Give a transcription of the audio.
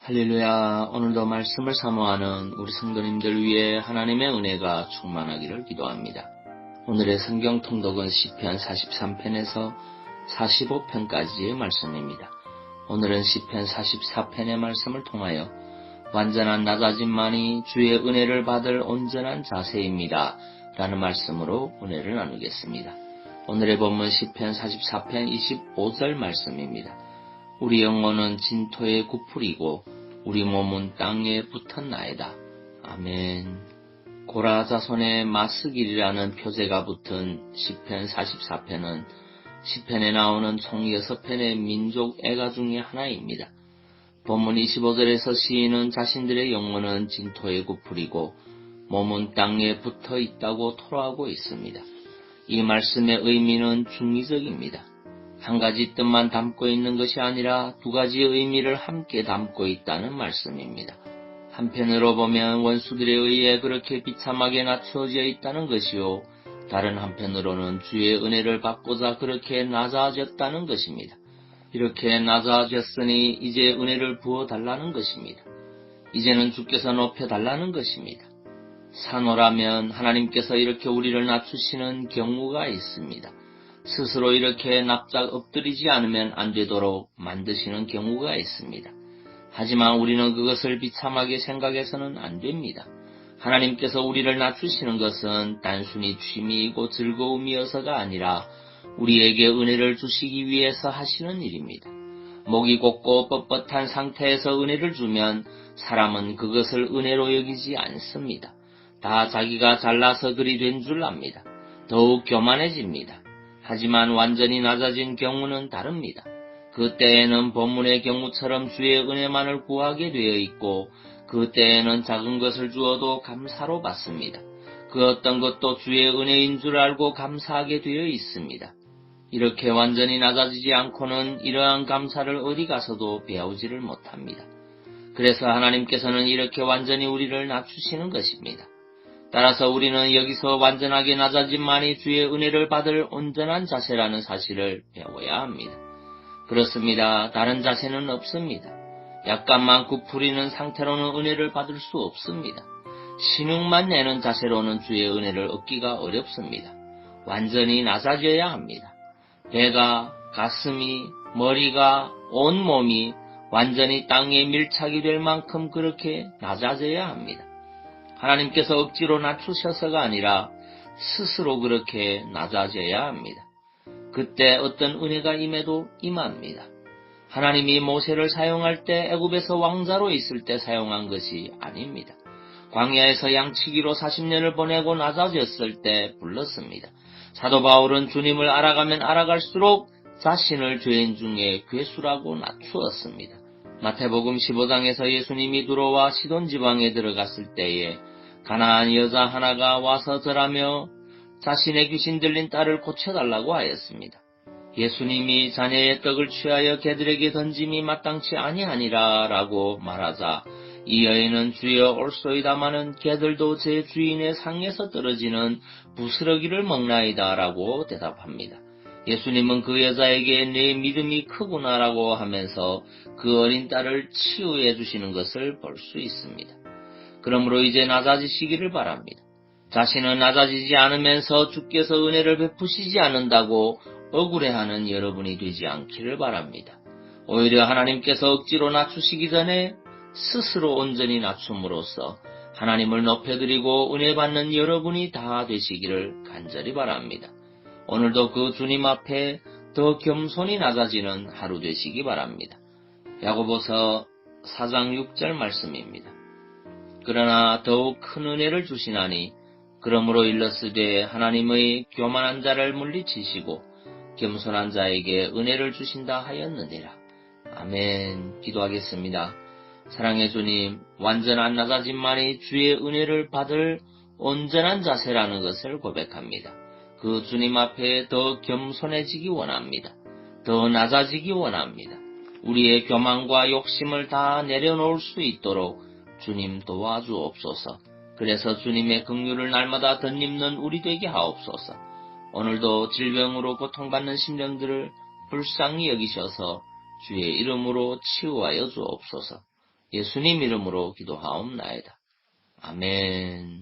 할렐루야. 오늘도 말씀을 사모하는 우리 성도님들 위해 하나님의 은혜가 충만하기를 기도합니다. 오늘의 성경 통독은 시편 43편에서 45편까지의 말씀입니다. 오늘은 시편 44편의 말씀을 통하여 완전한 낮아짐만이 주의 은혜를 받을 온전한 자세입니다. 라는 말씀으로 은혜를 나누겠습니다. 오늘의 본문 시편 44편 25절 말씀입니다. 우리 영혼은 진토에 굽으리고 우리 몸은 땅에 붙었나이다. 아멘. 고라 자손의 마스길이라는 표제가 붙은 시편 44편은 시편에 나오는 총 6편의 민족 애가 중의 하나입니다. 본문 25절에서 시인은 자신들의 영혼은 진토에 굽으리고 몸은 땅에 붙어 있다고 토로하고 있습니다. 이 말씀의 의미는 중의적입니다. 한 가지 뜻만 담고 있는 것이 아니라 두 가지의 의미를 함께 담고 있다는 말씀입니다. 한편으로 보면 원수들에 의해 그렇게 비참하게 낮추어져 있다는 것이요, 다른 한편으로는 주의 은혜를 받고자 그렇게 낮아졌다는 것입니다. 이렇게 낮아졌으니 이제 은혜를 부어달라는 것입니다. 이제는 주께서 높여달라는 것입니다. 산호라면 하나님께서 이렇게 우리를 낮추시는 경우가 있습니다. 스스로 이렇게 납작 엎드리지 않으면 안 되도록 만드시는 경우가 있습니다. 하지만 우리는 그것을 비참하게 생각해서는 안 됩니다. 하나님께서 우리를 낮추시는 것은 단순히 취미이고 즐거움이어서가 아니라 우리에게 은혜를 주시기 위해서 하시는 일입니다. 목이 곧고 뻣뻣한 상태에서 은혜를 주면 사람은 그것을 은혜로 여기지 않습니다. 다 자기가 잘나서 그리 된 줄 압니다. 더욱 교만해집니다. 하지만 완전히 낮아진 경우는 다릅니다. 그때에는 본문의 경우처럼 주의 은혜만을 구하게 되어 있고 그때에는 작은 것을 주어도 감사로 받습니다. 그 어떤 것도 주의 은혜인 줄 알고 감사하게 되어 있습니다. 이렇게 완전히 낮아지지 않고는 이러한 감사를 어디 가서도 배우지를 못합니다. 그래서 하나님께서는 이렇게 완전히 우리를 낮추시는 것입니다. 따라서 우리는 여기서 완전하게 낮아짐만이 주의 은혜를 받을 온전한 자세라는 사실을 배워야 합니다. 그렇습니다. 다른 자세는 없습니다. 약간만 굽으리는 상태로는 은혜를 받을 수 없습니다. 신용만 내는 자세로는 주의 은혜를 얻기가 어렵습니다. 완전히 낮아져야 합니다. 배가, 가슴이, 머리가, 온몸이 완전히 땅에 밀착이 될 만큼 그렇게 낮아져야 합니다. 하나님께서 억지로 낮추셔서가 아니라 스스로 그렇게 낮아져야 합니다. 그때 어떤 은혜가 임해도 임합니다. 하나님이 모세를 사용할 때 애굽에서 왕자로 있을 때 사용한 것이 아닙니다. 광야에서 양치기로 40년을 보내고 낮아졌을 때 불렀습니다. 사도 바울은 주님을 알아가면 알아갈수록 자신을 죄인 중에 괴수라고 낮추었습니다. 마태복음 15장에서 예수님이 들어와 시돈 지방에 들어갔을 때에 가나안 여자 하나가 와서 절하며 자신의 귀신 들린 딸을 고쳐달라고 하였습니다. 예수님이 자녀의 떡을 취하여 개들에게 던짐이 마땅치 아니하니라 라고 말하자 이 여인은 주여 옳소이다마는 개들도 제 주인의 상에서 떨어지는 부스러기를 먹나이다 라고 대답합니다. 예수님은 그 여자에게 내 믿음이 크구나 라고 하면서 그 어린 딸을 치유해 주시는 것을 볼 수 있습니다. 그러므로 이제 낮아지시기를 바랍니다. 자신은 낮아지지 않으면서 주께서 은혜를 베푸시지 않는다고 억울해하는 여러분이 되지 않기를 바랍니다. 오히려 하나님께서 억지로 낮추시기 전에 스스로 온전히 낮춤으로써 하나님을 높여드리고 은혜 받는 여러분이 다 되시기를 간절히 바랍니다. 오늘도 그 주님 앞에 더 겸손히 낮아지는 하루 되시기 바랍니다. 야고보서 4장 6절 말씀입니다. 그러나 더욱 큰 은혜를 주시나니 그러므로 일렀으되 하나님의 교만한 자를 물리치시고 겸손한 자에게 은혜를 주신다 하였느니라. 아멘. 기도하겠습니다. 사랑의 주님, 완전한 낮아짐만이 주의 은혜를 받을 온전한 자세라는 것을 고백합니다. 그 주님 앞에 더 겸손해지기 원합니다. 더 낮아지기 원합니다. 우리의 교만과 욕심을 다 내려놓을 수 있도록 주님 도와주옵소서. 그래서 주님의 긍휼을 날마다 덧입는 우리 되게 하옵소서. 오늘도 질병으로 고통받는 심령들을 불쌍히 여기셔서 주의 이름으로 치유하여 주옵소서. 예수님 이름으로 기도하옵나이다. 아멘.